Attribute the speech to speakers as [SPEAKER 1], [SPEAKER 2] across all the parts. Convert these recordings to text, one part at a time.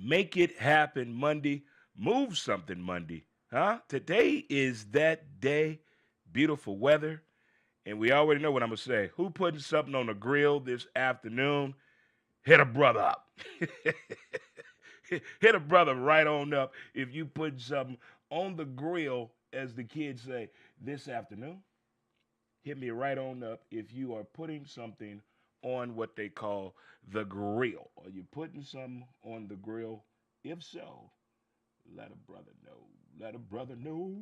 [SPEAKER 1] Make it happen Monday. Move something Monday. Huh? Today is that day. Beautiful weather. And we already know what I'm going to say. Who putting something on the grill this afternoon? Hit a brother up. Hit a brother right on up if you put something on the grill, as the kids say, this afternoon. Hit me right on up if you are putting something on what they call the grill. Are you putting something on the grill? If so, let a brother know. Let a brother know.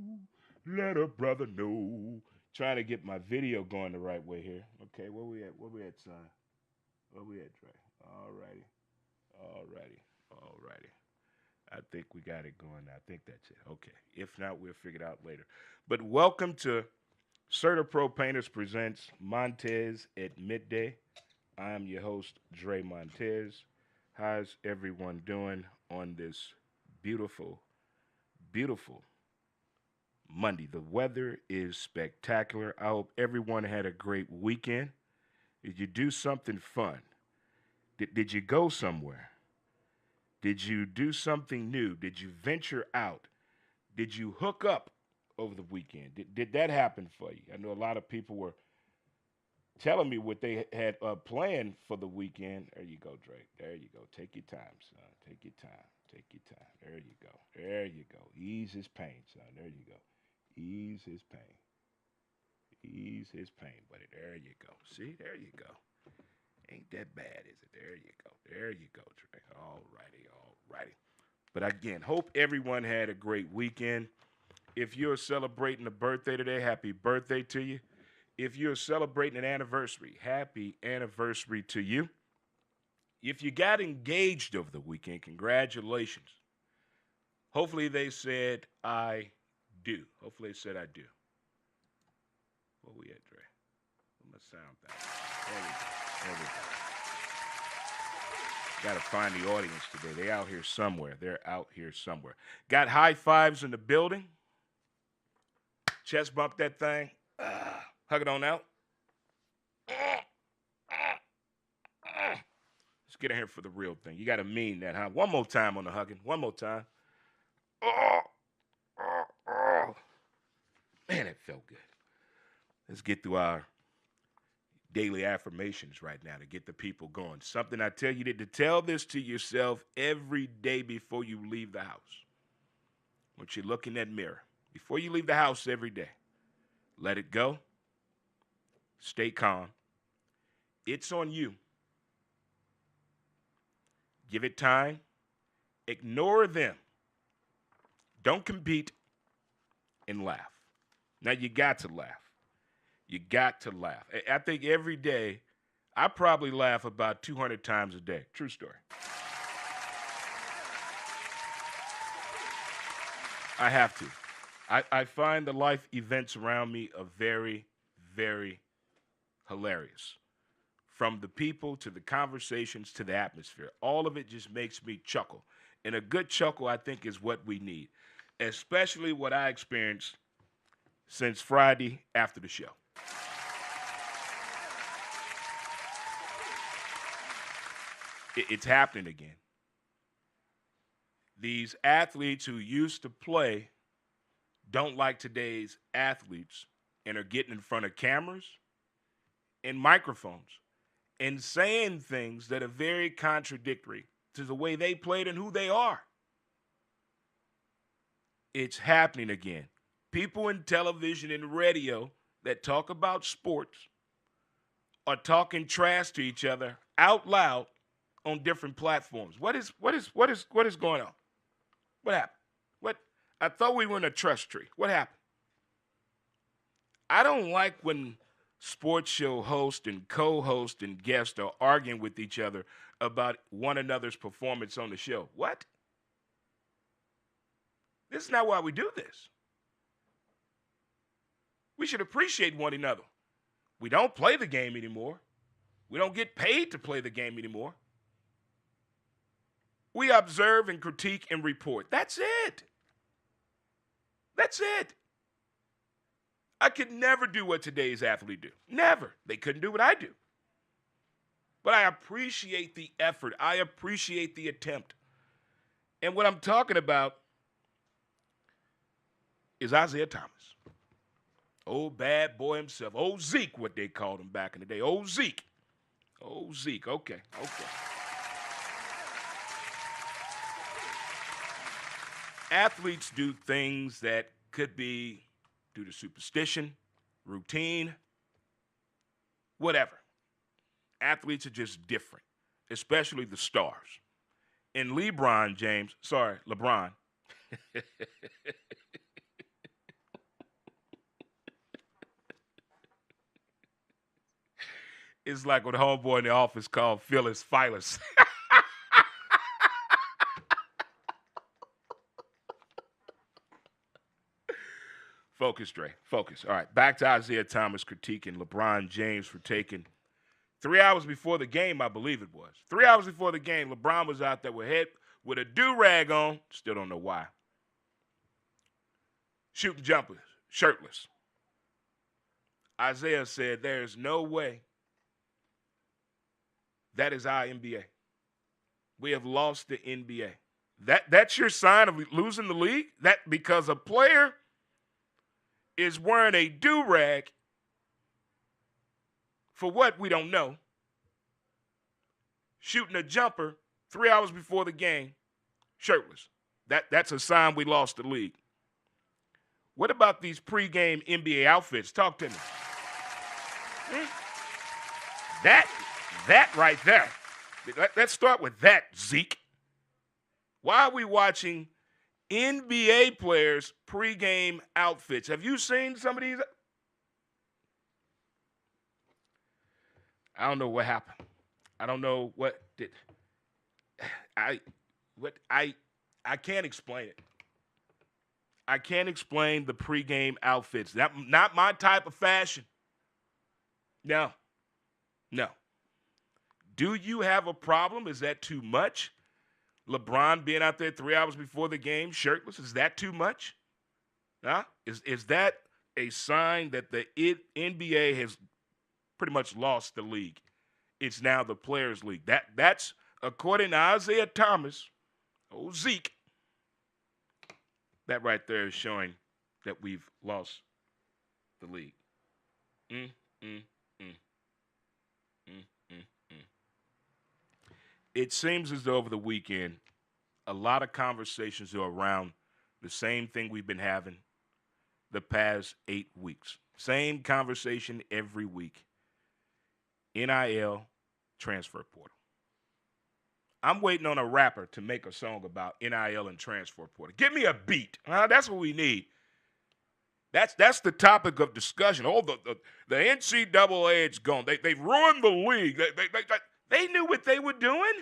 [SPEAKER 1] Let a brother know. Trying to get my video going the right way here. Okay, where we at? Where we at, son? Where we at, Dre? All righty. All righty. All righty. I think we got it going now. I think that's it. Okay. If not, we'll figure it out later. But welcome to Pro Painters presents Montes at Midday. I am your host, Dre Montez. How's everyone doing on this beautiful, beautiful Monday? The weather is spectacular. I hope everyone had a great weekend. Did you do something fun? Did you go somewhere? Did you do something new? Did you venture out? Did you hook up over the weekend? Did that happen for you? I know a lot of people were telling me what they had planned for the weekend. There you go, Drake. There you go. Take your time, son. Take your time. Take your time. There you go. There you go. Ease his pain, son. There you go. Ease his pain. Ease his pain, buddy. There you go. See? There you go. Ain't that bad, is it? There you go. There you go, Trey. All righty, all righty. But again, hope everyone had a great weekend. If you're celebrating a birthday today, happy birthday to you. If you're celebrating an anniversary, happy anniversary to you. If you got engaged over the weekend, congratulations. Hopefully they said, I do. Hopefully they said, I do. Where we at, Dre? Where my sound thing? There we go. There we go. Got to find the audience today. They out here somewhere. They're out here somewhere. Got high fives in the building. Chest bump that thing. Hug it on out. Let's get in here for the real thing. You got to mean that, huh? One more time on the hugging. One more time. Man, it felt good. Let's get through our daily affirmations right now to get the people going. Something I tell you to tell this to yourself every day before you leave the house. Once you look in that mirror, before you leave the house every day, let it go. Stay calm. It's on you. Give it time. Ignore them. Don't compete and laugh. Now you got to laugh. You got to laugh. I think every day, I probably laugh about 200 times a day. True story. I have to. I find the life events around me are very, very hilarious. From the people to the conversations to the atmosphere. All of it just makes me chuckle. And a good chuckle, I think, is what we need. Especially what I experienced since Friday after the show. It's happening again. These athletes who used to play don't like today's athletes and are getting in front of cameras and microphones and saying things that are very contradictory to the way they played and who they are. It's happening again. People in television and radio that talk about sports are talking trash to each other out loud on different platforms. What is going on? What happened? What? I thought we were in a trust tree. What happened? I don't like when sports show hosts and co-hosts and guests are arguing with each other about one another's performance on the show. What? This is not why we do this. We should appreciate one another. We don't play the game anymore. We don't get paid to play the game anymore. We observe and critique and report. That's it. That's it. I could never do what today's athlete do. Never. They couldn't do what I do. But I appreciate the effort. I appreciate the attempt. And what I'm talking about is Isaiah Thomas. Old bad boy himself. Old Zeke, what they called him back in the day. Old Zeke. Old Zeke. Okay. Athletes do things that could be due to superstition, routine, whatever. Athletes are just different, especially the stars. And LeBron James, LeBron. It's like what homeboy in the office called Phyllis Phyllis. Focus, Dre. Focus. All right, back to Isaiah Thomas critiquing LeBron James for taking 3 hours before the game, I believe it was. 3 hours before the game, LeBron was out there with a do-rag on. Still don't know why. Shooting jumpers, shirtless. Isaiah said, there's no way that is our NBA. We have lost the NBA. That's your sign of losing the league? That because a player is wearing a do-rag for what we don't know, shooting a jumper 3 hours before the game, shirtless. That's a sign we lost the league. What about these pregame NBA outfits? Talk to me. That right there. Let's start with that, Zeke. Why are we watching NBA players' pregame outfits? Have you seen some of these? I don't know what happened. I don't know what did. I can't explain it. I can't explain the pregame outfits. Not my type of fashion. No. Do you have a problem? Is that too much? LeBron being out there 3 hours before the game, shirtless, is that too much? Huh? Is that a sign that the NBA has pretty much lost the league? It's now the Players' League. That's according to Isaiah Thomas, old Zeke. That right there is showing that we've lost the league. It seems as though over the weekend, a lot of conversations are around the same thing we've been having the past 8 weeks. Same conversation every week. NIL transfer portal. I'm waiting on a rapper to make a song about NIL and transfer portal. Give me a beat. That's what we need. That's the topic of discussion. Oh, the NCAA is gone. They've ruined the league. They knew what they were doing.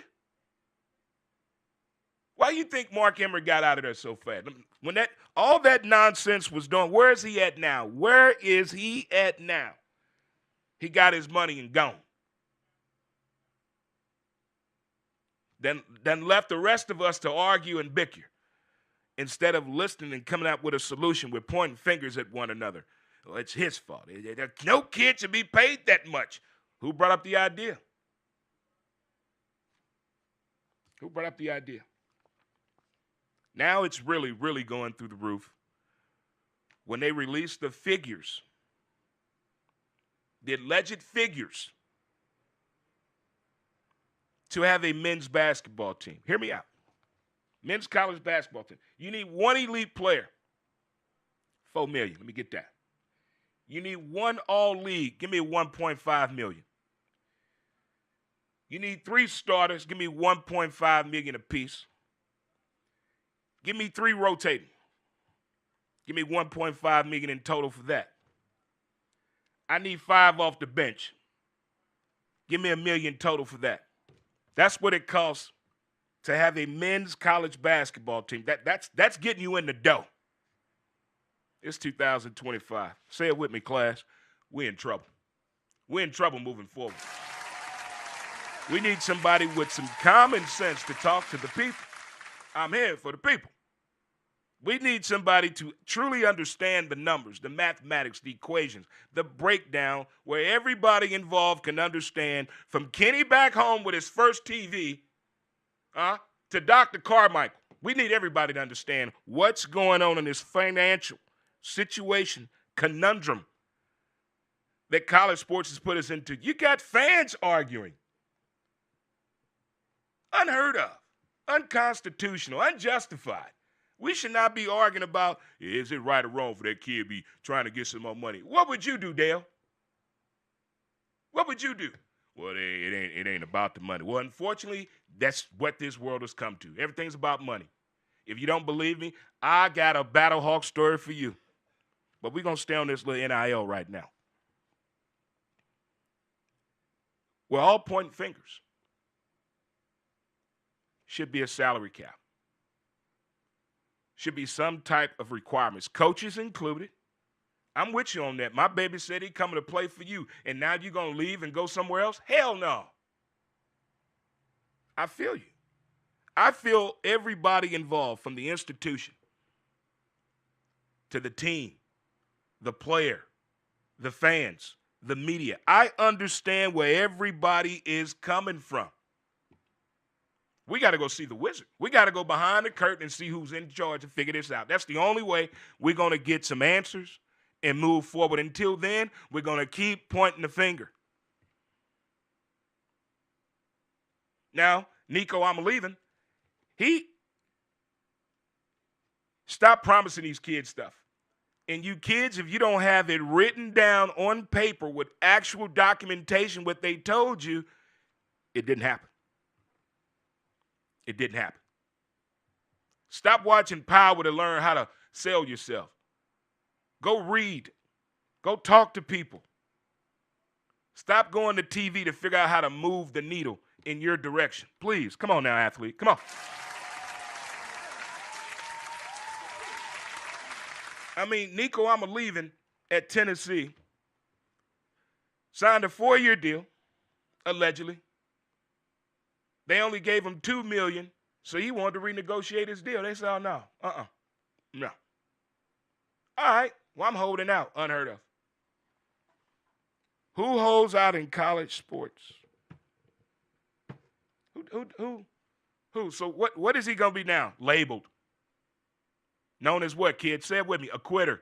[SPEAKER 1] Why do you think Mark Emmert got out of there so fast? When all that nonsense was done, where is he at now? Where is he at now? He got his money and gone. Then left the rest of us to argue and bicker. Instead of listening and coming up with a solution, we're pointing fingers at one another. Well, it's his fault. No kid should be paid that much. Who brought up the idea? Who brought up the idea? Now it's really, really going through the roof. When they release the figures, the alleged figures, to have a men's basketball team. Hear me out. Men's college basketball team. You need one elite player. $4 million. Let me get that. You need one all-league. Give me $1.5 million. You need 3 starters. Give me $1.5 million apiece. Give me 3 rotating. Give me $1.5 million in total for that. I need 5 off the bench. Give me $1 million total for that. That's what it costs to have a men's college basketball team. That's getting you in the dough. It's 2025. Say it with me, class. We're in trouble. We're in trouble moving forward. We need somebody with some common sense to talk to the people. I'm here for the people. We need somebody to truly understand the numbers, the mathematics, the equations, the breakdown, where everybody involved can understand, from Kenny back home with his first TV to Dr. Carmichael. We need everybody to understand what's going on in this financial situation, conundrum that college sports has put us into. You got fans arguing. Unheard of, unconstitutional, unjustified. We should not be arguing about, is it right or wrong for that kid to be trying to get some more money? What would you do, Dale? What would you do? Well, it ain't about the money. Well, unfortunately, that's what this world has come to. Everything's about money. If you don't believe me, I got a Battle Hawk story for you. But we're going to stay on this little NIL right now. We're all pointing fingers. Should be a salary cap. Should be some type of requirements. Coaches included. I'm with you on that. My baby said he's coming to play for you, and now you're going to leave and go somewhere else? Hell no. I feel you. I feel everybody involved, from the institution to the team, the player, the fans, the media. I understand where everybody is coming from. We got to go see the wizard. We got to go behind the curtain and see who's in charge and figure this out. That's the only way we're going to get some answers and move forward. Until then, we're going to keep pointing the finger. Now, Nico, I'm leaving. He stopped promising these kids stuff. And you kids, if you don't have it written down on paper with actual documentation, what they told you, it didn't happen. It didn't happen. Stop watching Power to learn how to sell yourself. Go read. Go talk to people. Stop going to TV to figure out how to move the needle in your direction. Please, come on now, athlete. Come on. I mean, Nico, I'm leaving at Tennessee. Signed a 4-year deal, allegedly. They only gave him $2 million, so he wanted to renegotiate his deal. They said, oh, no, no. All right, well, I'm holding out, unheard of. Who holds out in college sports? Who? So what is he going to be now? Labeled. Known as what, kid? Say it with me, a quitter.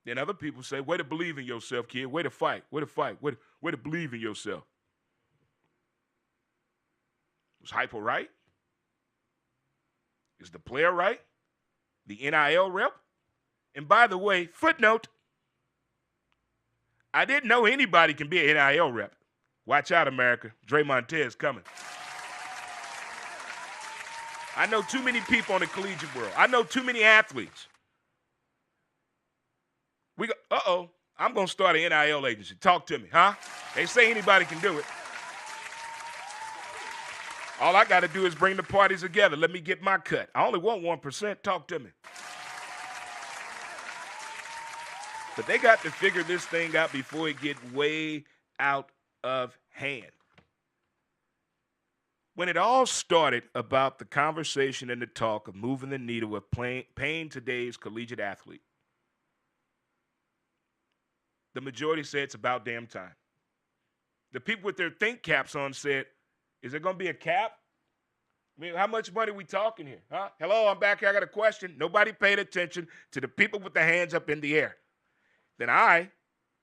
[SPEAKER 1] Then other people say, way to believe in yourself, kid. Way to fight. Way to believe in yourself. Was Hypo right? Is the player right? The NIL rep? And by the way, footnote, I didn't know anybody can be an NIL rep. Watch out, America. Dre Montez coming. I know too many people in the collegiate world. I know too many athletes. I'm going to start an NIL agency. Talk to me, huh? They say anybody can do it. All I got to do is bring the parties together. Let me get my cut. I only want 1%. Talk to me. But they got to figure this thing out before it get way out of hand. When it all started about the conversation and the talk of moving the needle of paying today's collegiate athlete, the majority said it's about damn time. The people with their think caps on said, is there going to be a cap? I mean, how much money are we talking here? Huh? Hello, I'm back here. I got a question. Nobody paid attention to the people with their hands up in the air. Then I,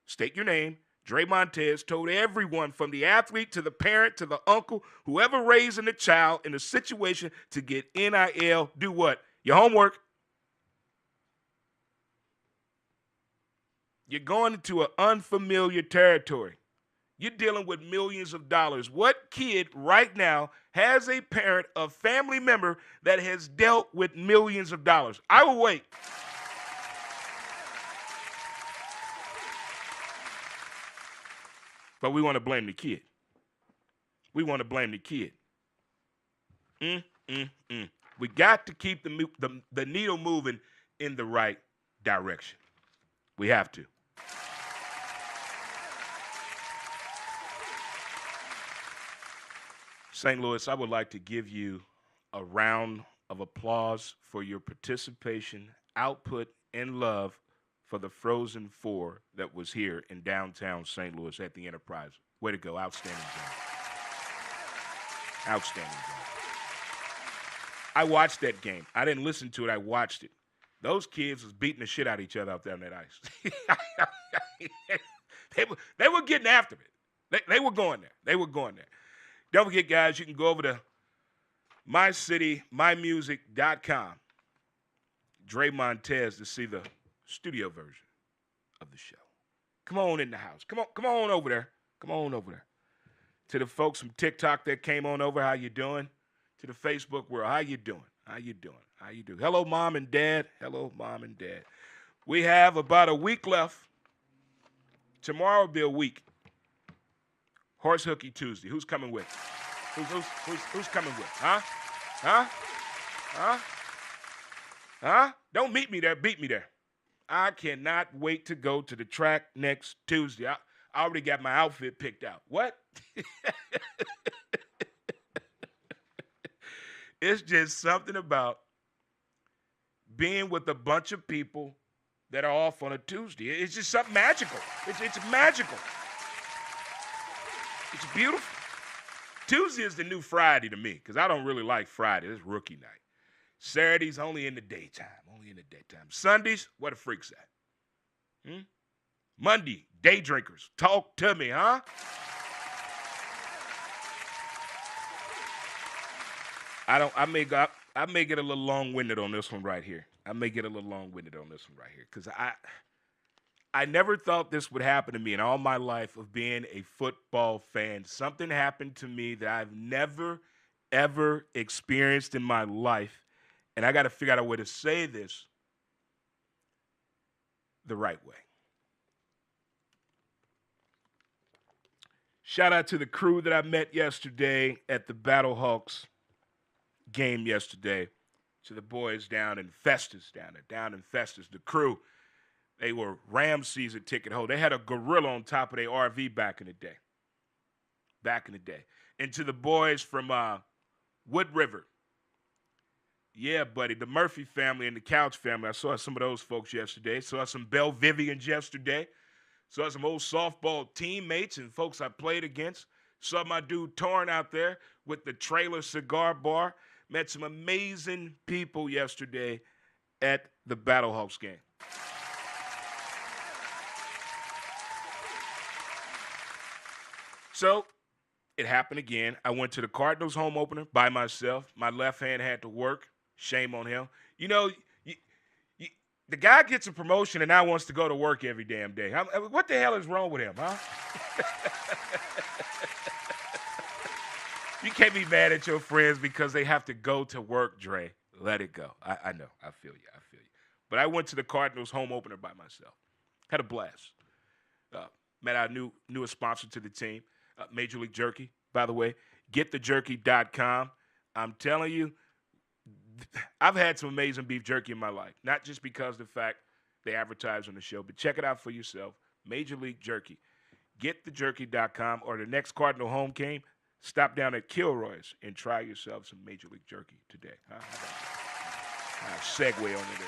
[SPEAKER 1] state your name, Dre Montez, told everyone from the athlete to the parent to the uncle, whoever raising the child in a situation to get NIL, do what? Your homework. You're going into an unfamiliar territory. You're dealing with millions of dollars. What kid right now has a parent, a family member that has dealt with millions of dollars? I will wait. But we want to blame the kid. We want to blame the kid. We got to keep the needle moving in the right direction. We have to. St. Louis, I would like to give you a round of applause for your participation, output, and love for the Frozen Four that was here in downtown St. Louis at the Enterprise. Way to go. Outstanding job. Outstanding job. I watched that game. I didn't listen to it. I watched it. Those kids was beating the shit out of each other out there on that ice. They were getting after it. They were going there. They were going there. Don't forget, guys, you can go over to mycitymymusic.com. Dre Montez to see the studio version of the show. Come on in the house. Come on over there. Come on over there. To the folks from TikTok that came on over, how you doing? To the Facebook world, how you doing? How you doing? How you doing? Hello, Mom and Dad. Hello, Mom and Dad. We have about a week left. Tomorrow will be a week. Horse Hooky Tuesday. Who's coming with? Who's coming with? Huh? Huh? Huh? Huh? Don't meet me there. Beat me there. I cannot wait to go to the track next Tuesday. I already got my outfit picked out. What? It's just something about being with a bunch of people that are off on a Tuesday. It's just something magical. It's magical. It's beautiful. Tuesday is the new Friday to me because I don't really like Friday. It's rookie night. Saturday's only in the daytime. Sundays, where the freaks at? Monday, day drinkers. Talk to me, huh? I may get a little long-winded on this one right here. Because I never thought this would happen to me in all my life of being a football fan. Something happened to me that I've never, ever experienced in my life. And I got to figure out a way to say this the right way. Shout out to the crew that I met yesterday at the Battlehawks game yesterday. To the boys down in Festus, the crew. They were Rams season ticket holders. They had a gorilla on top of their RV back in the day. And to the boys from Wood River. Yeah, buddy, the Murphy family and the Couch family. I saw some of those folks yesterday. Saw some Belvivians yesterday. Saw some old softball teammates and folks I played against. Saw my dude Torn out there with the Trailer Cigar Bar. Met some amazing people yesterday at the Battlehawks game. So it happened again. I went to the Cardinals home opener by myself. My left hand had to work. Shame on him. You know, the guy gets a promotion and now wants to go to work every damn day. What the hell is wrong with him, huh? You can't be mad at your friends because they have to go to work, Dre. Let it go. I know. I feel you. But I went to the Cardinals home opener by myself. Had a blast. Met our newest sponsor to the team, Major League Jerky, by the way. GetTheJerky.com. I'm telling you, I've had some amazing beef jerky in my life. Not just because of the fact they advertise on the show, but check it out for yourself. Major League Jerky. GetTheJerky.com, or the next Cardinal home game, stop down at Kilroy's and try yourself some Major League Jerky today. Huh? I'll segue on to there.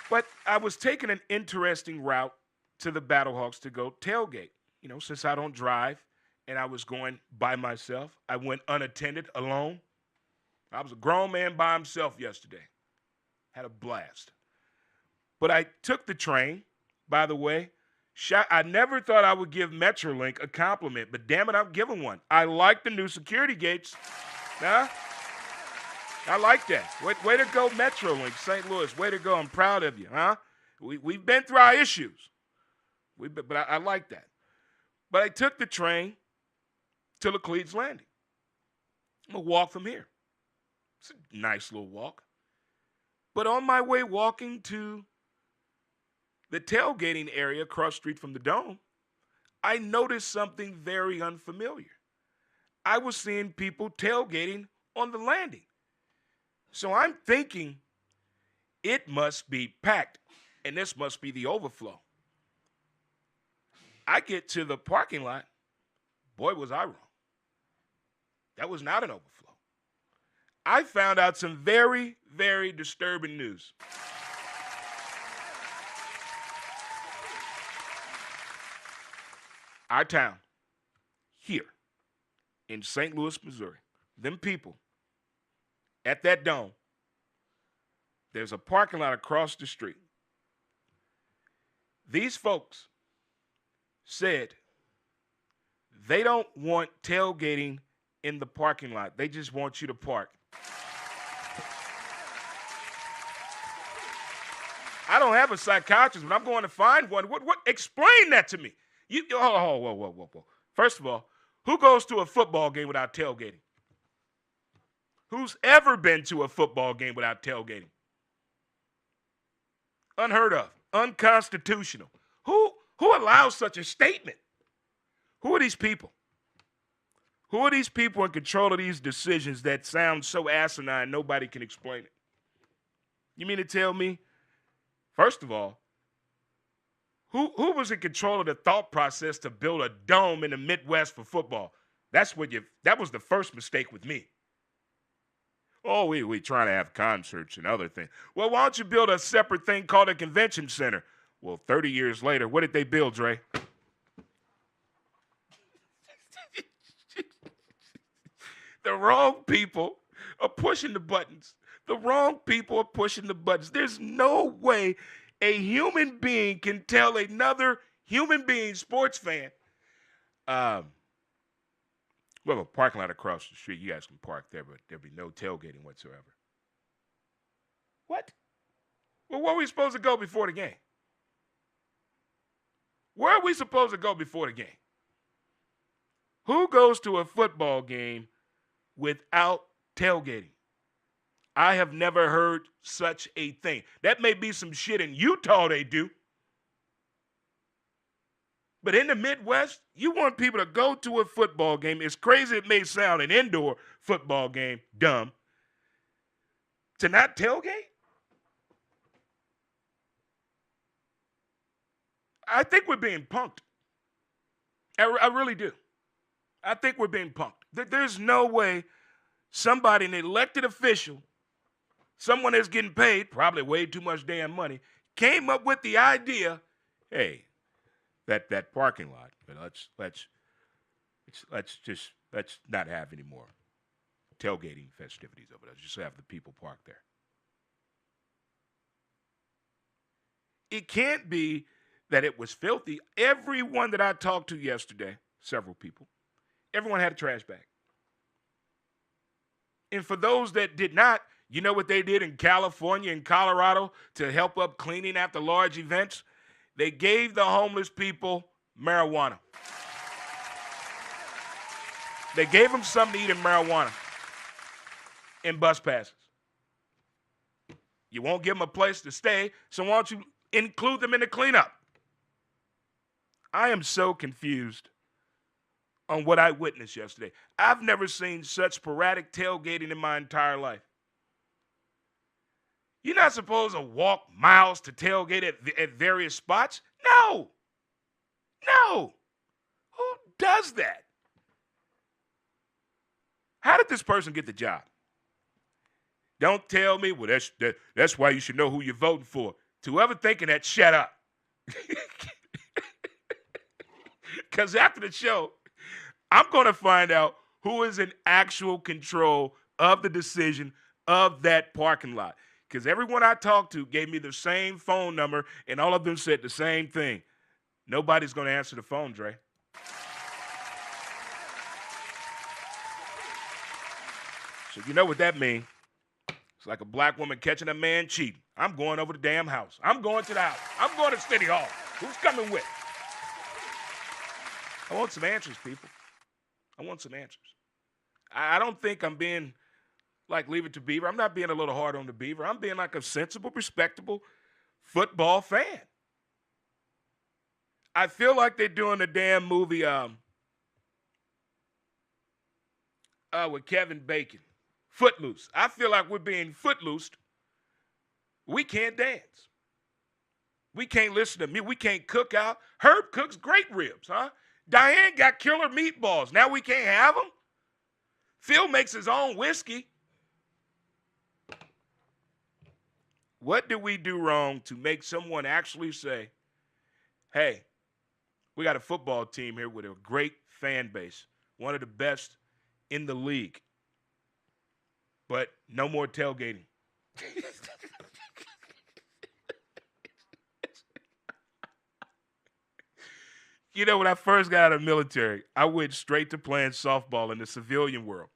[SPEAKER 1] But I was taking an interesting route to the Battlehawks to go tailgate. You know, since I don't drive and I was going by myself, I went unattended, alone. I was a grown man by himself yesterday. Had a blast. But I took the train, by the way. I never thought I would give Metrolink a compliment, but damn it, I'm giving one. I like the new security gates. Huh? I like that. Way to go, Metrolink, St. Louis. Way to go. I'm proud of you, huh? We've been through our issues. But I like that. But I took the train to Laclede's Landing. I'm going to walk from here. It's a nice little walk. But on my way walking to the tailgating area across the street from the Dome, I noticed something very unfamiliar. I was seeing people tailgating on the landing. So I'm thinking it must be packed, and this must be the overflow. I get to the parking lot. Boy, was I wrong. That was not an overflow. I found out some very, very disturbing news. Our town, here in St. Louis, Missouri, them people at that dome, there's a parking lot across the street. These folks said they don't want tailgating in the parking lot. They just want you to park. I don't have a psychiatrist, but I'm going to find one. What? Explain that to me. Whoa. First of all, who goes to a football game without tailgating? Who's ever been to a football game without tailgating? Unheard of. Unconstitutional. Who allows such a statement? Who are these people? Who are these people in control of these decisions that sound so asinine nobody can explain it? You mean to tell me, first of all, who was in control of the thought process to build a dome in the Midwest for football? That was the first mistake with me. Oh, we trying to have concerts and other things. Well, why don't you build a separate thing called a convention center? Well, 30 years later, what did they build, Dre? The wrong people are pushing the buttons. The wrong people are pushing the buttons. There's no way a human being can tell another human being, sports fan, we have a parking lot across the street. You guys can park there, but there'll be no tailgating whatsoever. What? Well, where are we supposed to go before the game? Where are we supposed to go before the game? Who goes to a football game without tailgating? I have never heard such a thing. That may be some shit in Utah they do. But in the Midwest, you want people to go to a football game. As crazy it may sound, an indoor football game, dumb, to not tailgate? I think we're being punked. I really do. I think we're being punked. There's no way somebody, an elected official, someone that's getting paid, probably way too much damn money, came up with the idea, hey, that parking lot, let's not have any more tailgating festivities over there. Just have the people park there. It can't be that it was filthy. Everyone that I talked to yesterday, several people, everyone had a trash bag. And for those that did not, you know what they did in California and Colorado to help up cleaning after large events? They gave the homeless people marijuana. They gave them something to eat in marijuana and bus passes. You won't give them a place to stay, so why don't you include them in the cleanup? I am so confused on what I witnessed yesterday. I've never seen such sporadic tailgating in my entire life. You're not supposed to walk miles to tailgate at various spots. No. Who does that? How did this person get the job? Don't tell me, well, that's why you should know who you're voting for. To whoever thinking that, shut up. Because after the show, I'm going to find out who is in actual control of the decision of that parking lot. Because everyone I talked to gave me the same phone number, and all of them said the same thing. Nobody's going to answer the phone, Dre. So you know what that means. It's like a black woman catching a man cheating. I'm going over the damn house. I'm going to the house. I'm going to City Hall. Who's coming with? I want some answers, people. I want some answers. I don't think I'm being like Leave It to Beaver. I'm not being a little hard on the Beaver. I'm being like a sensible, respectable football fan. I feel like they're doing a damn movie with Kevin Bacon. Footloose. I feel like we're being footloosed. We can't dance. We can't listen to me. We can't cook out. Herb cooks great ribs, huh? Diane got killer meatballs. Now we can't have them? Phil makes his own whiskey. What did we do wrong to make someone actually say, hey, we got a football team here with a great fan base, one of the best in the league. But no more tailgating. You know, when I first got out of the military, I went straight to playing softball in the civilian world.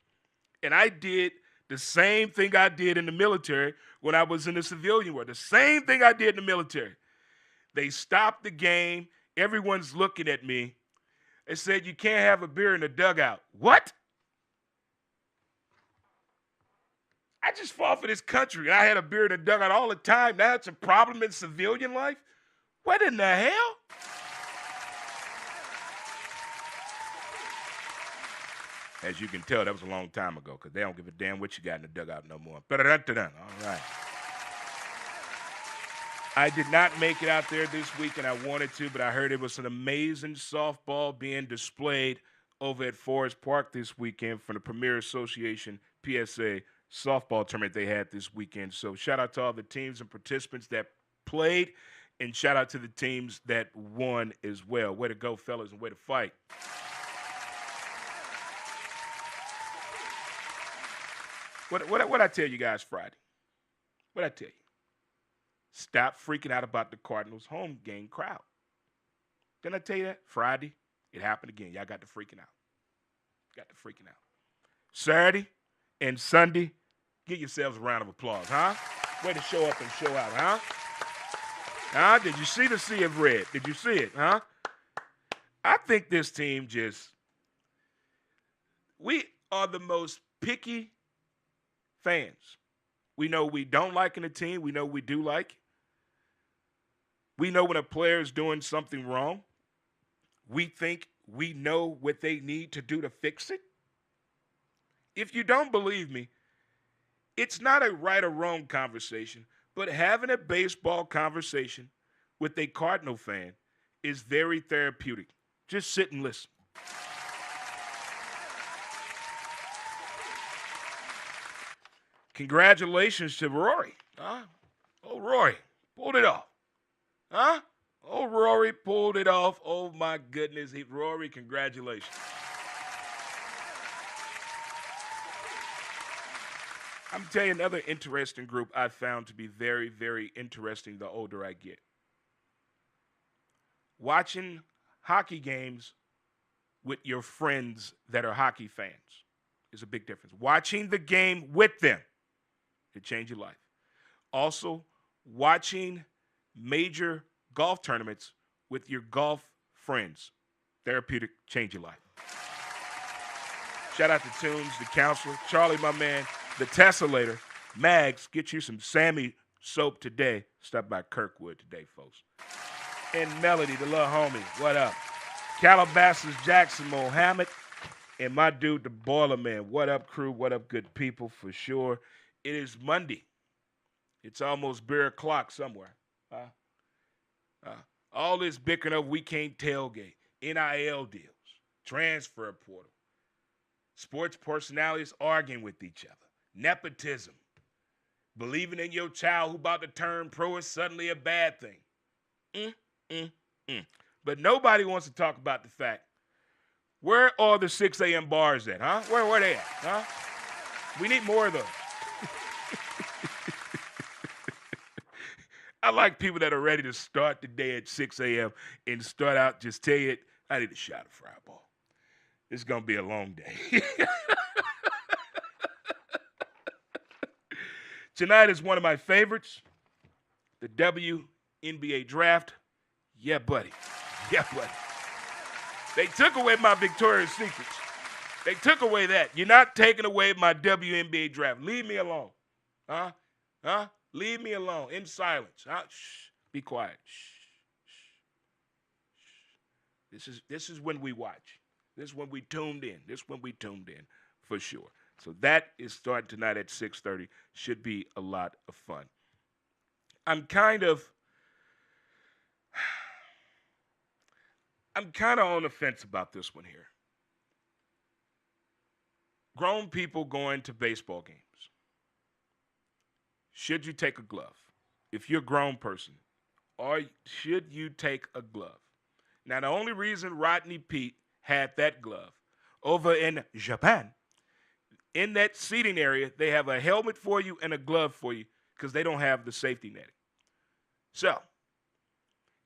[SPEAKER 1] And I did the same thing I did in the military when I was in the civilian world. The same thing I did in the military. They stopped the game. Everyone's looking at me. They said, you can't have a beer in the dugout. What? I just fought for this country. And I had a beer in the dugout all the time. Now it's a problem in civilian life? What in the hell? As you can tell, that was a long time ago because they don't give a damn what you got in the dugout no more. All right. I did not make it out there this week, and I wanted to, but I heard it was an amazing softball being displayed over at Forest Park this weekend from the Premier Association PSA softball tournament they had this weekend. So shout out to all the teams and participants that played, and shout out to the teams that won as well. Way to go, fellas, and way to fight. What I tell you guys Friday? What I tell you? Stop freaking out about the Cardinals' home game crowd. Didn't I tell you that? Friday, it happened again. Y'all got to freaking out. Saturday and Sunday, give yourselves a round of applause, huh? Way to show up and show out, huh? Huh? Did you see the sea of red? Did you see it, huh? I think this team we are the most picky fans. We know we don't like in a team. We know we do like. We know when a player is doing something wrong. We think we know what they need to do to fix it. If you don't believe me, it's not a right or wrong conversation, but having a baseball conversation with a Cardinal fan is very therapeutic. Just sit and listen. Congratulations to Rory. Huh? Oh, Rory, pulled it off. Huh? Oh, Rory pulled it off. Oh, my goodness. Rory, congratulations. I'm telling you another interesting group I found to be very, very interesting the older I get. Watching hockey games with your friends that are hockey fans is a big difference. Watching the game with them, it changed your life. Also, watching major golf tournaments with your golf friends, therapeutic, change your life. Shout out to Tunes, the counselor, Charlie, my man, the Tessellator, Mags, get you some Sammy soap today. Stop by Kirkwood today, folks. And Melody, the little homie, what up? Calabasas, Jackson, Mohammed, and my dude, the Boiler Man. What up, crew? What up, good people, for sure. It is Monday. It's almost beer o'clock somewhere. All this bickering of we can't tailgate, NIL deals, transfer portal, sports personalities arguing with each other, nepotism, believing in your child who about to turn pro is suddenly a bad thing. But nobody wants to talk about the fact, where are the 6 a.m. bars at, huh? Where they at, huh? We need more of those. I like people that are ready to start the day at 6 a.m. and start out, just tell you, I need a shot of Fireball. It's going to be a long day. Tonight is one of my favorites, the WNBA draft. Yeah, buddy. Yeah, buddy. They took away my Victoria's Secrets. They took away that. You're not taking away my WNBA draft. Leave me alone. Huh? Leave me alone in silence. Shh. Be quiet. Shh. This is when we watch. This is when we tuned in. For sure. So that is starting tonight at 6:30. Should be a lot of fun. I'm kind of on the fence about this one here. Grown people going to baseball games. Should you take a glove? If you're a grown person, or should you take a glove? Now, the only reason Rodney Pete had that glove over in Japan In that seating area, they have a helmet for you and a glove for you because they don't have the safety netting. So,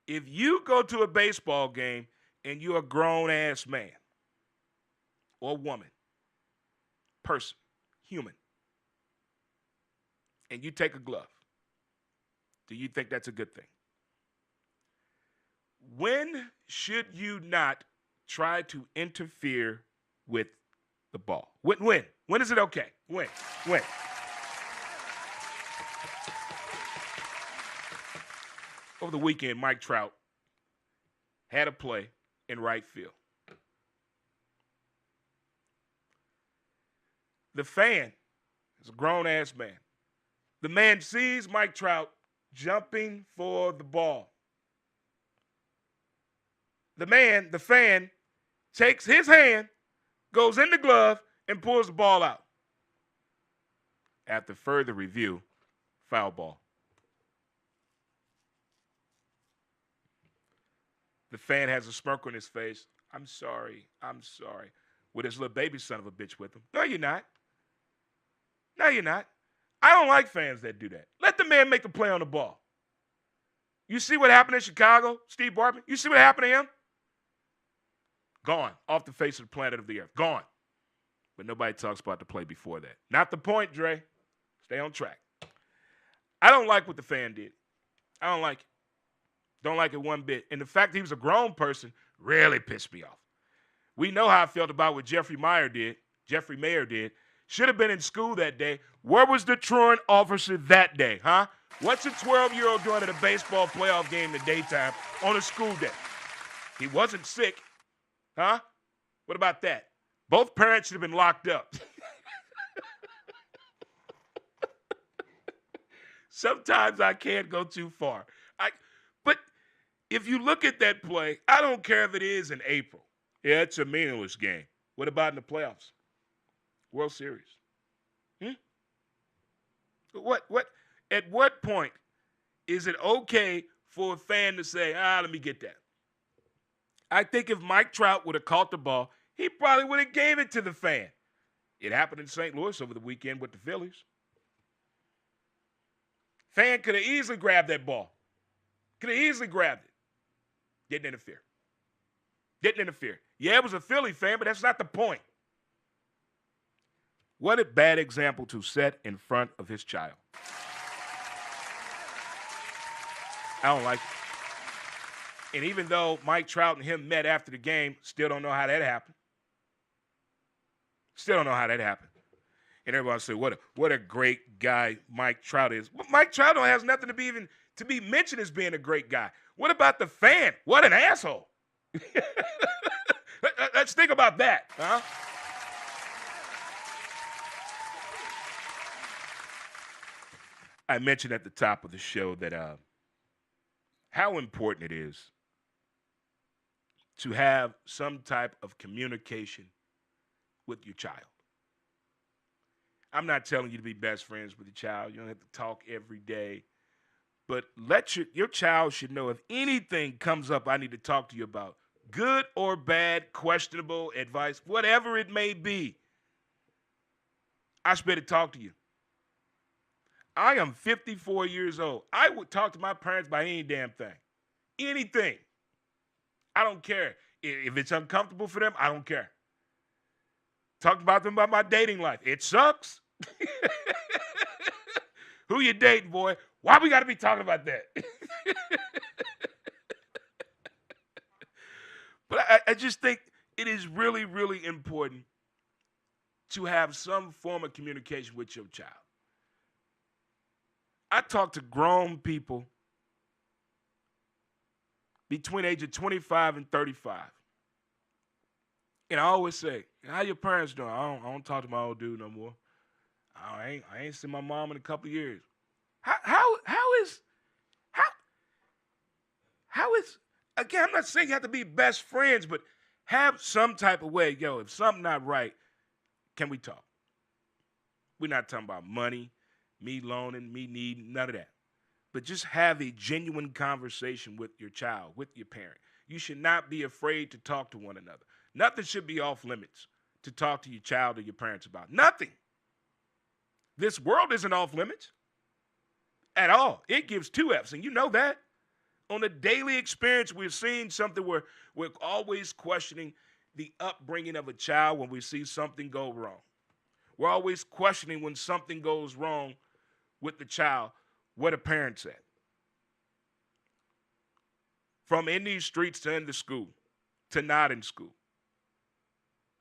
[SPEAKER 1] if you go to a baseball game and you're a grown-ass man or woman, person, human, and you take a glove, do you think that's a good thing? When should you not try to interfere with the ball? When? When is it okay? When? Over the weekend, Mike Trout had a play in right field. The fan is a grown-ass man. The man sees Mike Trout jumping for the ball. The fan, takes his hand, goes in the glove, and pulls the ball out. After further review, foul ball. The fan has a smirk on his face. I'm sorry. With his little baby son of a bitch with him. No, you're not. I don't like fans that do that. Let the man make the play on the ball. You see what happened in Chicago, Steve Bartman? You see what happened to him? Gone off the face of the planet of the earth. Gone. But nobody talks about the play before that. Not the point, Dre. Stay on track. I don't like what the fan did. I don't like it. Don't like it one bit. And the fact that he was a grown person really pissed me off. We know how I felt about what Jeffrey Mayer did. Should have been in school that day. Where was the truant officer that day, huh? What's a 12-year-old doing at a baseball playoff game in the daytime on a school day? He wasn't sick, huh? What about that? Both parents should have been locked up. Sometimes I can't go too far. But if you look at that play, I don't care if it is in April. Yeah, it's a meaningless game. What about in the playoffs? World Series. What? At what point is it okay for a fan to say, let me get that? I think if Mike Trout would have caught the ball, he probably would have gave it to the fan. It happened in St. Louis over the weekend with the Phillies. Fan could have easily grabbed that ball. Didn't interfere. Yeah, it was a Philly fan, but that's not the point. What a bad example to set in front of his child. I don't like it. And even though Mike Trout and him met after the game, still don't know how that happened. And everybody say, what a great guy Mike Trout is. But Mike Trout has nothing to be mentioned as being a great guy. What about the fan? What an asshole. Let's think about that, huh? I mentioned at the top of the show that how important it is to have some type of communication with your child. I'm not telling you to be best friends with your child. You don't have to talk every day. But let your child should know if anything comes up I need to talk to you about, good or bad, questionable advice, whatever it may be, I should better talk to you. I am 54 years old. I would talk to my parents about any damn thing. Anything. I don't care. If it's uncomfortable for them, I don't care. Talked about them about my dating life. It sucks. Who you dating, boy? Why we got to be talking about that? But I just think it is really, really important to have some form of communication with your child. I talk to grown people between the age of 25 and 35. And I always say, how your parents doing? I don't talk to my old dude no more. I ain't seen my mom in a couple of years. How is, again, I'm not saying you have to be best friends, but have some type of way, if something not right, can we talk? We're not talking about money, me loaning, me needing, none of that. But just have a genuine conversation with your child, with your parent. You should not be afraid to talk to one another. Nothing should be off limits. to talk to your child or your parents about? Nothing. This world isn't off limits at all. It gives two F's, and you know that. On a daily experience, we're seeing something where we're always questioning the upbringing of a child when we see something go wrong. We're always questioning when something goes wrong with the child, what a parent said. From in these streets to in the school, to not in school.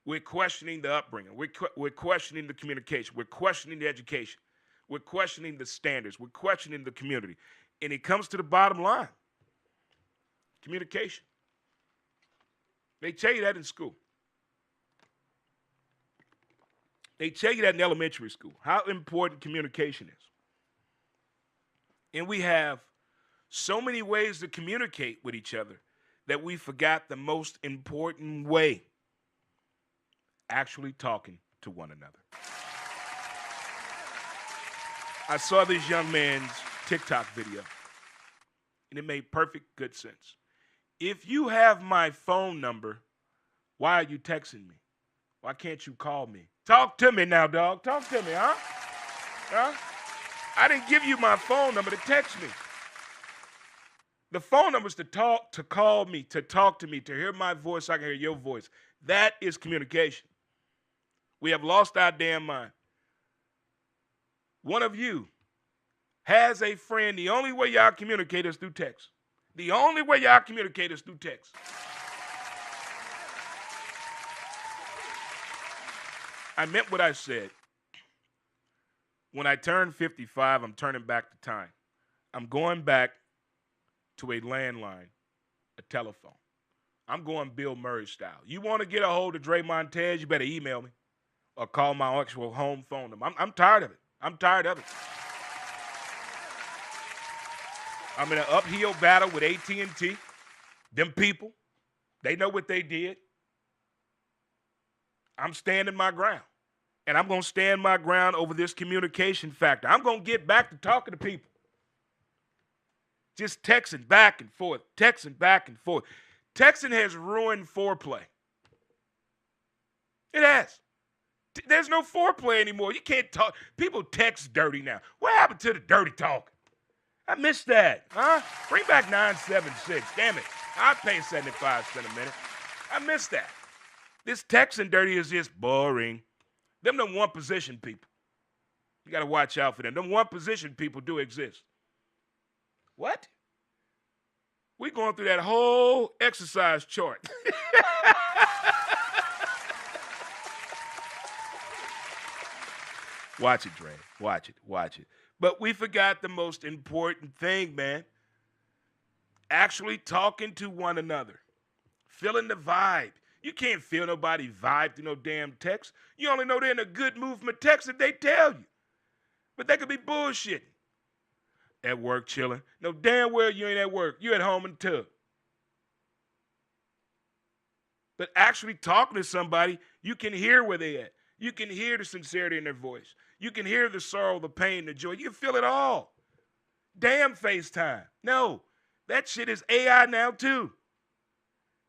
[SPEAKER 1] We're questioning the upbringing. We're questioning the communication. We're questioning the education. We're questioning the standards. We're questioning the community. And it comes to the bottom line. Communication. They tell you that in school. They tell you that in elementary school, how important communication is. And we have so many ways to communicate with each other that we forgot the most important way, actually talking to one another. I saw this young man's TikTok video, and it made perfect good sense. If you have my phone number, why are you texting me? Why can't you call me? Talk to me now, dog. Talk to me, huh? Huh? I didn't give you my phone number to text me. The phone number is to talk, to call me, to talk to me, to hear my voice so I can hear your voice. That is communication. We have lost our damn mind. One of you has a friend. The only way y'all communicate is through text. The only way y'all communicate is through text. I meant what I said. When I turn 55, I'm turning back the time. I'm going back to a landline, a telephone. I'm going Bill Murray style. You want to get a hold of Dre Montez, you better email me or call my actual home phone number. I'm tired of it. I'm tired of it. I'm in an uphill battle with AT&T. Them people, they know what they did. I'm standing my ground. And I'm going to stand my ground over this communication factor. I'm going to get back to talking to people. Just texting back and forth, texting back and forth. Texting has ruined foreplay. It has. There's no foreplay anymore. You can't talk. People text dirty now. What happened to the dirty talk? I missed that. Huh? Bring back 976. Damn it. I'd pay 75 cents a minute. I missed that. This texting dirty is just boring. Them one position people. You got to watch out for them. Them one position people do exist. What? We're going through that whole exercise chart. Watch it, Dre. Watch it. Watch it. But we forgot the most important thing, man. Actually talking to one another. Feeling the vibe. You can't feel nobody vibe through no damn text. You only know they're in a good movement text if they tell you. But they could be bullshitting. At work chilling. No, damn well you ain't at work. You at home in the tub. But actually talking to somebody, you can hear where they at. You can hear the sincerity in their voice. You can hear the sorrow, the pain, the joy. You can feel it all. Damn FaceTime. No, that shit is AI now too.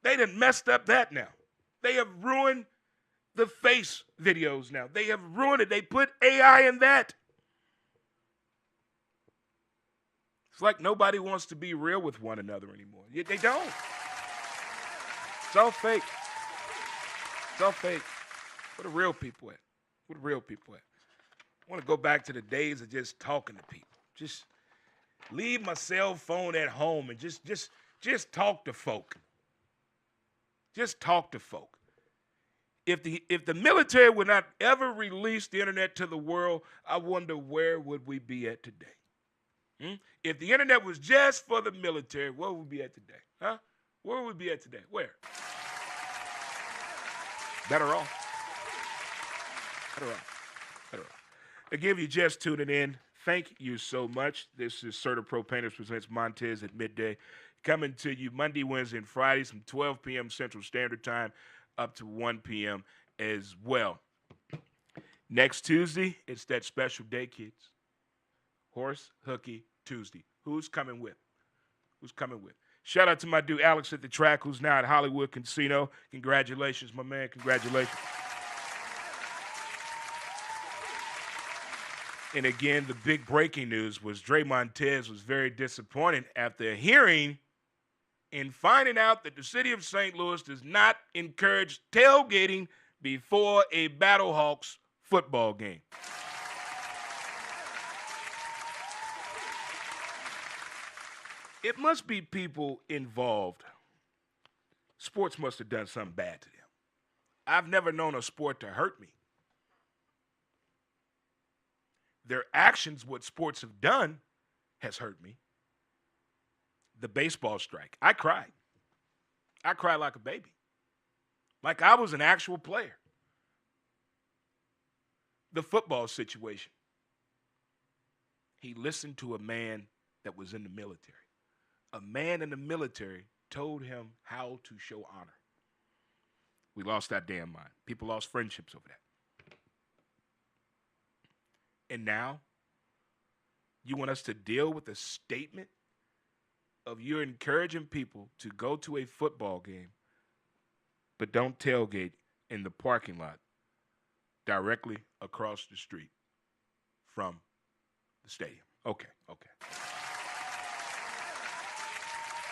[SPEAKER 1] They done messed up that now. They have ruined the face videos now. They have ruined it. They put AI in that. It's like nobody wants to be real with one another anymore. They don't. It's all fake. It's all fake. Where the real people at? Where the real people at? I want to go back to the days of just talking to people. Just leave my cell phone at home and just talk to folk. Just talk to folk. If the military would not ever release the internet to the world, I wonder where would we be at today? If the internet was just for the military, where would we be at today? Huh? Where would we be at today? Where? Better off. Better off. Better off. Again, if you're just tuning in, thank you so much. This is Certa Pro Painters presents Montes at Midday. Coming to you Monday, Wednesday, and Fridays from 12 p.m. Central Standard Time up to 1 p.m. as well. Next Tuesday, it's that special day, kids. Horse Hooky Tuesday. Who's coming with? Who's coming with? Shout out to my dude Alex at the track, who's now at Hollywood Casino. Congratulations, my man. Congratulations. And again, the big breaking news was Dre Montez was very disappointed after hearing and finding out that the city of St. Louis does not encourage tailgating before a Battlehawks football game. It must be people involved. Sports must have done something bad to them. I've never known a sport to hurt me. Their actions, what sports have done, has hurt me. The baseball strike. I cried. I cried like a baby. Like I was an actual player. The football situation. He listened to a man that was in the military. A man in the military told him how to show honor. We lost that damn mind. People lost friendships over that. And now, you want us to deal with a statement of you're encouraging people to go to a football game, but don't tailgate in the parking lot directly across the street from the stadium. Okay.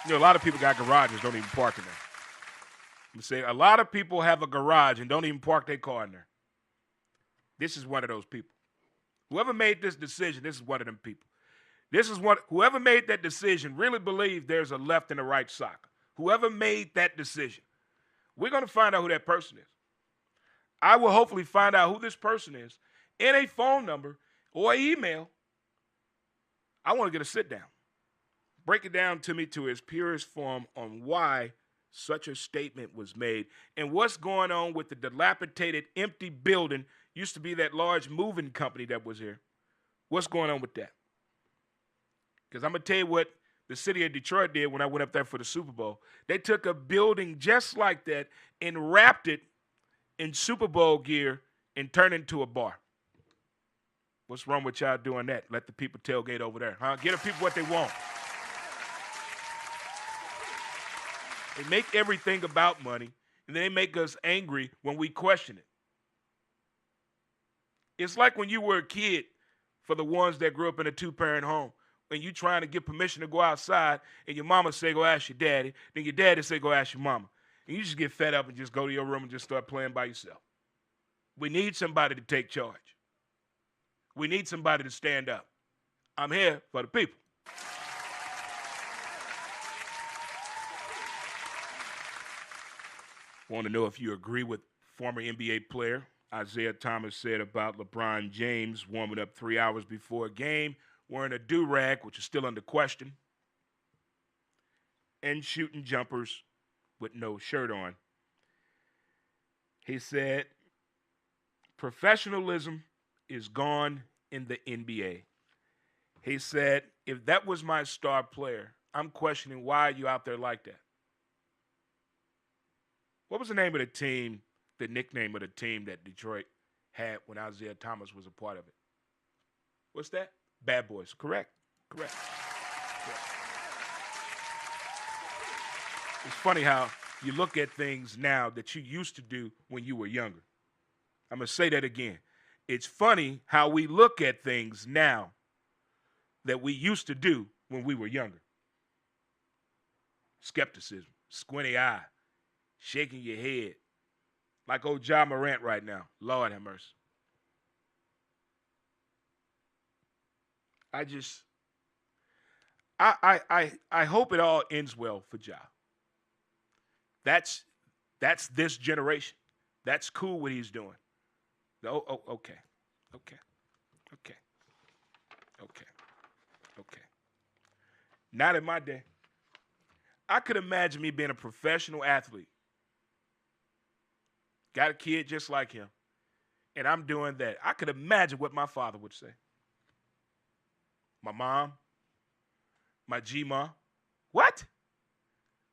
[SPEAKER 1] You know, a lot of people got garages, don't even park in there. I'm saying a lot of people have a garage and don't even park their car in there. This is one of those people. Whoever made this decision, this is one of them people. Whoever made that decision really believed there's a left and a right soccer. Whoever made that decision, we're going to find out who that person is. I will hopefully find out who this person is in a phone number or email. I want to get a sit down. Break it down to me to its purest form on why such a statement was made and what's going on with the dilapidated, empty building. Used to be that large moving company that was here. What's going on with that? Because I'm going to tell you what the city of Detroit did when I went up there for the Super Bowl. They took a building just like that and wrapped it in Super Bowl gear and turned it into a bar. What's wrong with y'all doing that? Let the people tailgate over there, huh? Give the people what they want. They make everything about money, and they make us angry when we question it. It's like when you were a kid, for the ones that grew up in a two-parent home, when you trying to get permission to go outside, and your mama say, go ask your daddy, then your daddy say, go ask your mama. And you just get fed up and just go to your room and just start playing by yourself. We need somebody to take charge. We need somebody to stand up. I'm here for the people. Want to know if you agree with former NBA player Isaiah Thomas said about LeBron James warming up 3 hours before a game, wearing a do-rag, which is still under question, and shooting jumpers with no shirt on. He said, professionalism is gone in the NBA. He said, if that was my star player, I'm questioning why you out there like that. What was the name of the team, the nickname of the team that Detroit had when Isaiah Thomas was a part of it? What's that? Bad Boys. Correct. It's funny how you look at things now that you used to do when you were younger. I'm going to say that again. It's funny how we look at things now that we used to do when we were younger. Skepticism, squinty eye, shaking your head, like old Ja Morant right now. Lord have mercy. I hope it all ends well for Ja. That's this generation. That's cool what he's doing. Okay. Not in my day. I could imagine me being a professional athlete. Got a kid just like him. And I'm doing that. I could imagine what my father would say. My mom. My G-ma. What?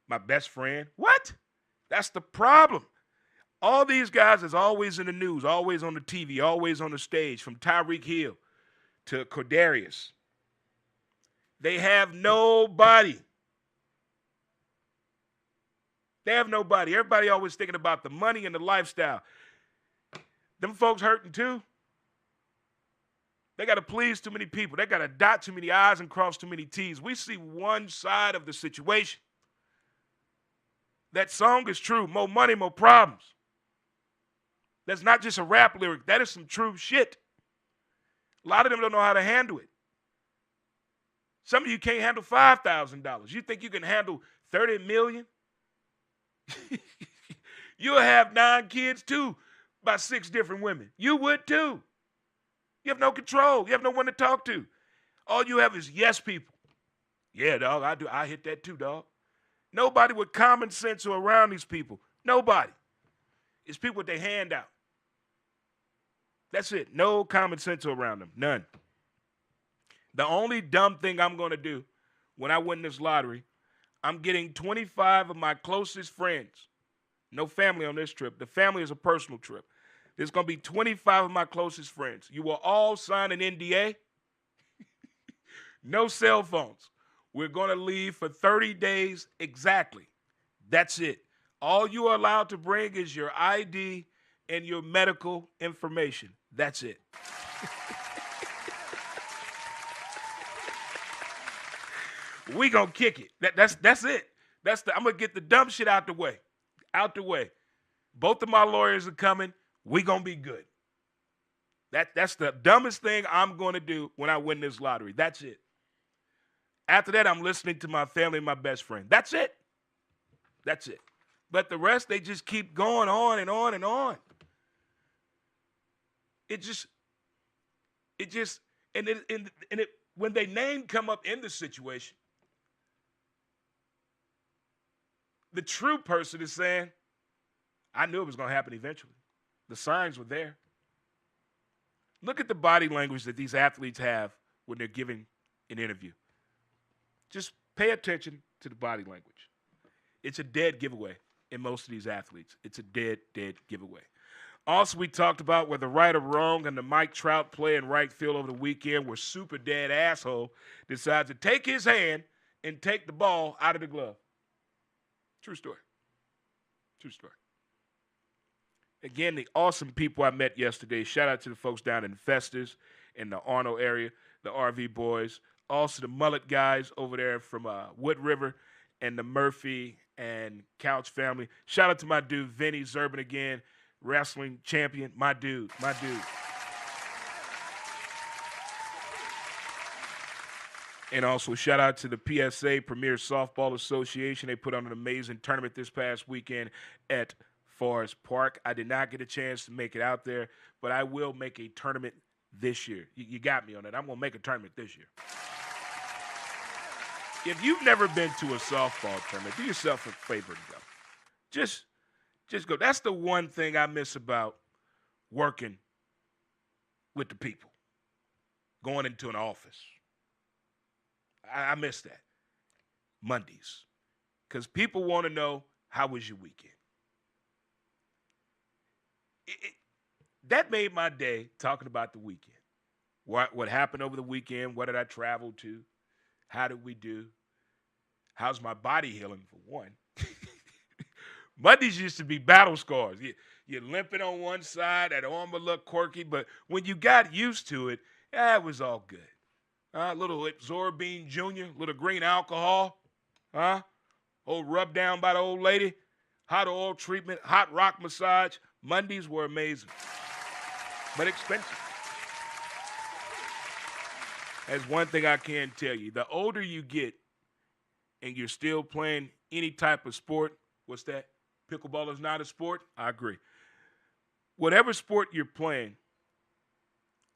[SPEAKER 1] My best friend. What? That's the problem. All these guys is always in the news, always on the TV, always on the stage, from Tyreek Hill to Cordarius. They have nobody. They have nobody. Everybody always thinking about the money and the lifestyle. Them folks hurting too. They got to please too many people. They got to dot too many I's and cross too many T's. We see one side of the situation. That song is true. More money, more problems. That's not just a rap lyric. That is some true shit. A lot of them don't know how to handle it. Some of you can't handle $5,000. You think you can handle 30 million? You'll have 9 kids too by 6 different women. You would too. You have no control. You have no one to talk to. All you have is yes people. Yeah, dog, I do. I hit that too, dog. Nobody with common sense are around these people. Nobody. It's people with their hand out. That's it. No common sense around them. None. The only dumb thing I'm going to do when I win this lottery, I'm getting 25 of my closest friends. No family on this trip. The family is a personal trip. There's going to be 25 of my closest friends. You will all sign an NDA. No cell phones. We're going to leave for 30 days exactly. That's it. All you are allowed to bring is your ID and your medical information. That's it. We gonna kick it. That's it. I'm gonna get the dumb shit out the way. Out the way. Both of my lawyers are coming. We gonna be good. That's the dumbest thing I'm gonna do when I win this lottery. That's it. After that, I'm listening to my family and my best friend. That's it. That's it. But the rest, they just keep going on and on and on. When their name come up in the situation, the true person is saying, I knew it was going to happen eventually. The signs were there. Look at the body language that these athletes have when they're giving an interview. Just pay attention to the body language. It's a dead giveaway in most of these athletes. It's a dead giveaway. Also, we talked about whether right or wrong and the Mike Trout play in right field over the weekend where super dead asshole decides to take his hand and take the ball out of the glove. True story. True story. Again, the awesome people I met yesterday. Shout out to the folks down in Festus in the Arnold area, the RV boys. Also the Mullet guys over there from Wood River and the Murphy and Couch family. Shout out to my dude, Vinny Zerban again, wrestling champion. My dude. And also shout out to the PSA, Premier Softball Association. They put on an amazing tournament this past weekend at Forest Park. I did not get a chance to make it out there, but I will make a tournament this year. You got me on that. I'm going to make a tournament this year. If you've never been to a softball tournament, do yourself a favor and go. Just go. That's the one thing I miss about working with the people, going into an office. I miss that. Mondays. Because people want to know, how was your weekend? That made my day talking about the weekend. What happened over the weekend? What did I travel to? How did we do? How's my body healing, for one? Mondays used to be battle scars. You're limping on one side, that arm would look quirky, but when you got used to it, it was all good. Little Absorbine Jr., little green alcohol, old rub down by the old lady, hot oil treatment, hot rock massage. Mondays were amazing, but expensive. That's one thing I can tell you. The older you get and you're still playing any type of sport, what's that? Pickleball is not a sport? I agree. Whatever sport you're playing,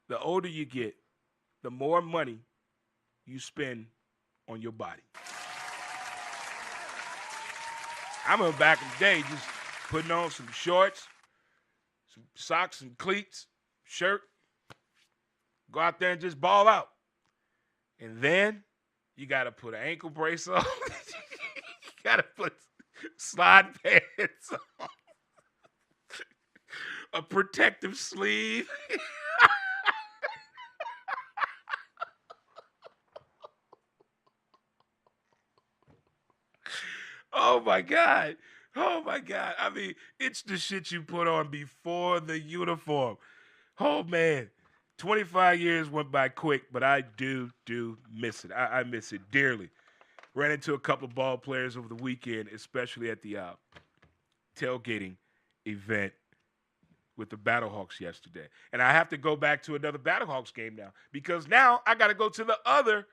[SPEAKER 1] the older you get, the more money you spend on your body. I remember back in the day just putting on some shorts, some socks and cleats, shirt, go out there and just ball out. And then you got to put an ankle brace on. You got to put slide pants on. A protective sleeve. Oh, my God. Oh, my God. I mean, it's the shit you put on before the uniform. Oh, man. 25 years went by quick, but I do miss it. I miss it dearly. Ran into a couple of ball players over the weekend, especially at the tailgating event with the Battlehawks yesterday. And I have to go back to another Battlehawks game now because now I got to go to the other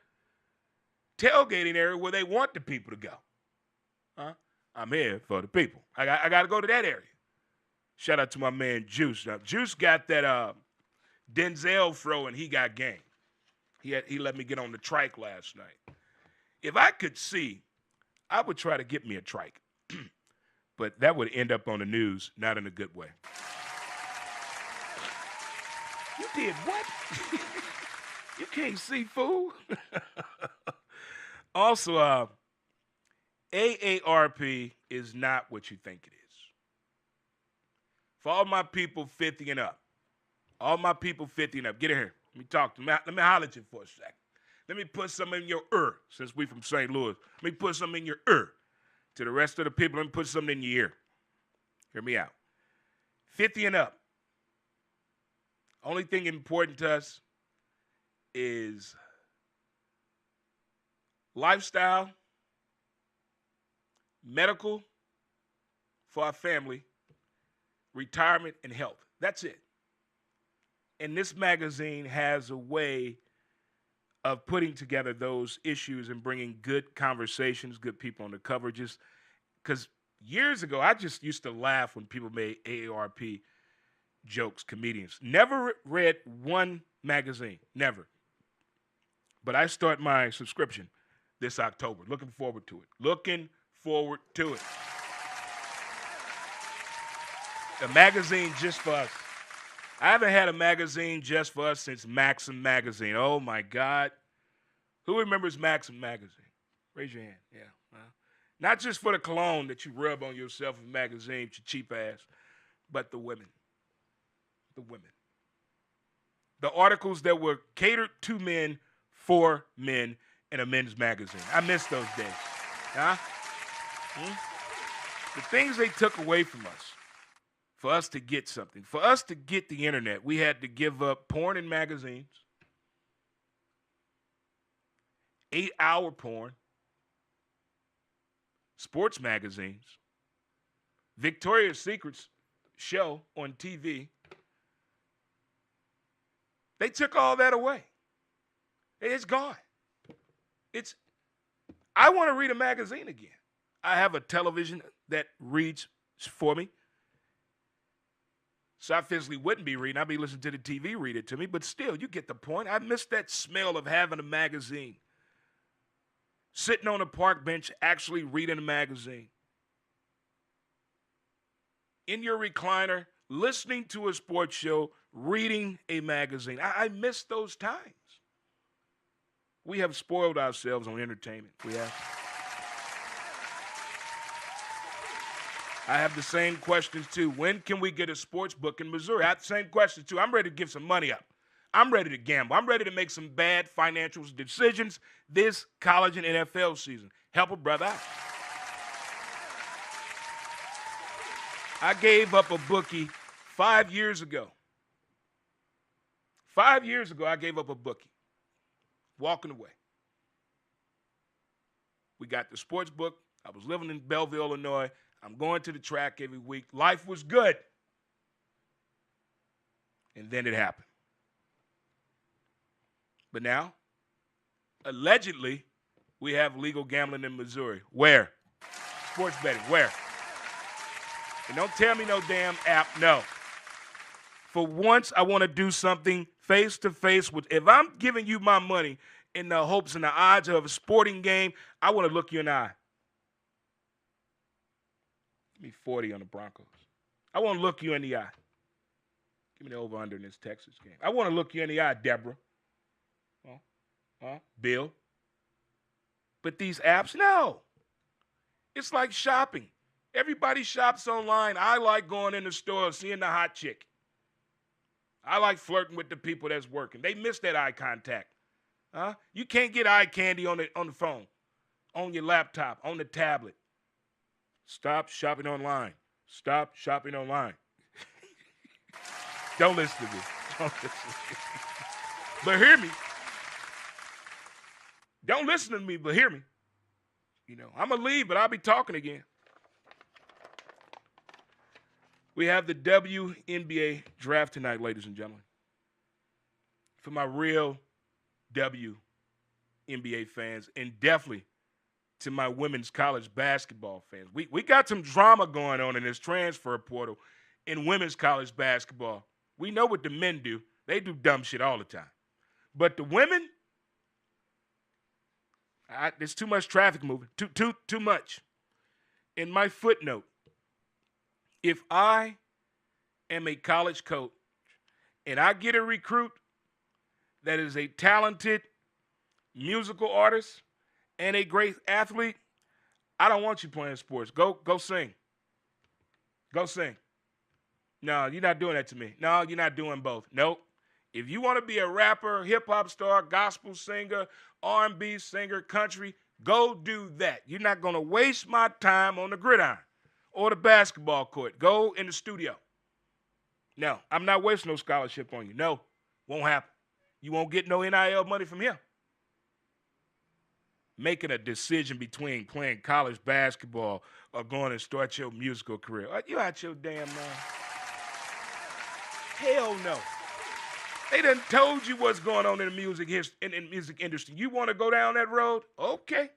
[SPEAKER 1] tailgating area where they want the people to go. Huh? I'm here for the people. I got to go to that area. Shout out to my man Juice. Now, Juice got that Denzel throw and he got game. He let me get on the trike last night. If I could see, I would try to get me a trike. But that would end up on the news, not in a good way. You did what? You can't see, fool. Also, AARP is not what you think it is. For all my people 50 and up, get in here. Let me talk to me. Let me holler at you for a second. Let me put some in your ear, since we from St. Louis. Let me put some in your ear. To the rest of the people, let me put something in your ear. Hear me out. 50 and up. Only thing important to us is lifestyle, medical for our family, retirement, and health. That's it. And this magazine has a way of putting together those issues and bringing good conversations, good people on the coverages. Because years ago, I just used to laugh when people made AARP jokes, comedians. Never read one magazine, never. But I start my subscription this October. Looking forward to it. A magazine just for us. I haven't had a magazine just for us since Maxim Magazine. Oh, my God. Who remembers Maxim Magazine? Raise your hand. Yeah. Not just for the cologne that you rub on yourself in magazines, your cheap ass, but the women. The articles that were catered to men, for men, in a men's magazine. I miss those days. Huh? The things they took away from us. For us to get something, for us to get the internet, we had to give up porn in magazines, 8-hour porn, sports magazines, Victoria's Secret's show on TV. They took all that away. It's gone. I want to read a magazine again. I have a television that reads for me. So I physically wouldn't be reading. I'd be listening to the TV read it to me. But still, you get the point. I miss that smell of having a magazine. Sitting on a park bench, actually reading a magazine. In your recliner, listening to a sports show, reading a magazine. I miss those times. We have spoiled ourselves on entertainment. We have. I have the same questions, too. When can we get a sports book in Missouri? I have the same questions, too. I'm ready to give some money up. I'm ready to gamble. I'm ready to make some bad financial decisions this college and NFL season. Help a brother out. I gave up a bookie 5 years ago. 5 years ago, I gave up a bookie. Walking away. We got the sports book. I was living in Belleville, Illinois. I'm going to the track every week. Life was good. And then it happened. But now, allegedly, we have legal gambling in Missouri. Where? Sports betting. Where? And don't tell me no damn app. No. For once, I want to do something face-to-face with. If I'm giving you my money in the hopes and the odds of a sporting game, I want to look you in the eye. Give me 40 on the Broncos. I want to look you in the eye. Give me the over-under in this Texas game. I want to look you in the eye, Deborah. Bill. But these apps, no. It's like shopping. Everybody shops online. I like going in the store, seeing the hot chick. I like flirting with the people that's working. They miss that eye contact. You can't get eye candy on the phone, on your laptop, on the tablet. Stop shopping online. Stop shopping online. Don't listen to me. Don't listen to me. But hear me. Don't listen to me, but hear me. I'm going to leave, but I'll be talking again. We have the WNBA draft tonight, ladies and gentlemen. For my real WNBA fans, and definitely to my women's college basketball fans. We got some drama going on in this transfer portal in women's college basketball. We know what the men do. They do dumb shit all the time. But the women, there's too much traffic moving. Too much. In my footnote, if I am a college coach and I get a recruit that is a talented musical artist and a great athlete, I don't want you playing sports. Go sing. Go sing. No, you're not doing that to me. No, you're not doing both. Nope. If you want to be a rapper, hip-hop star, gospel singer, R&B singer, country, go do that. You're not going to waste my time on the gridiron or the basketball court. Go in the studio. No, I'm not wasting no scholarship on you. No, won't happen. You won't get no NIL money from him. Making a decision between playing college basketball or going and start your musical career. Are you out your damn mind? Hell no. They done told you what's going on in the music industry. You want to go down that road? Okay.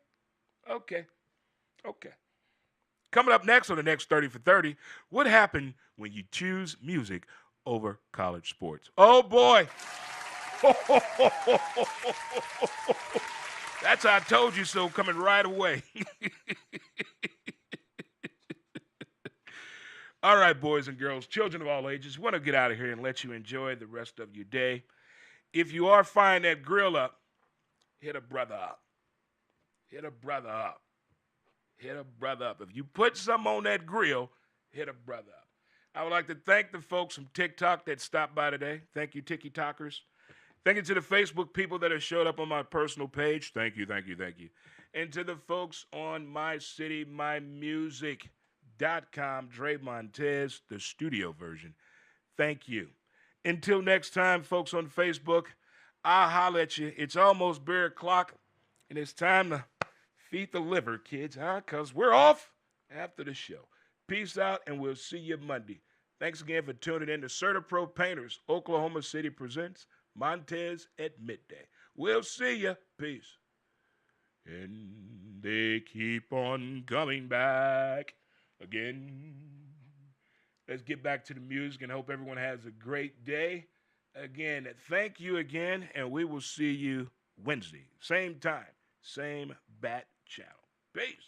[SPEAKER 1] Coming up next on the next 30 for 30, what happened when you choose music over college sports? Oh, boy. That's how I told you so coming right away. All right, boys and girls, children of all ages, we want to get out of here and let you enjoy the rest of your day. If you are firing that grill up, hit a brother up. Hit a brother up. Hit a brother up. If you put something on that grill, hit a brother up. I would like to thank the folks from TikTok that stopped by today. Thank you, TikTokers. Thank you to the Facebook people that have showed up on my personal page. Thank you. And to the folks on mycitymymusic.com, Dre Montez, the studio version. Thank you. Until next time, folks on Facebook, I'll holler at you. It's almost beer o'clock, and it's time to feed the liver, kids, because we're off after the show. Peace out, and we'll see you Monday. Thanks again for tuning in to CertaPro Painters, Oklahoma City presents Montes at Midday. We'll see you. Peace. And they keep on coming back again. Let's get back to the music and hope everyone has a great day. Again, thank you again, and we will see you Wednesday. Same time, same bat channel. Peace.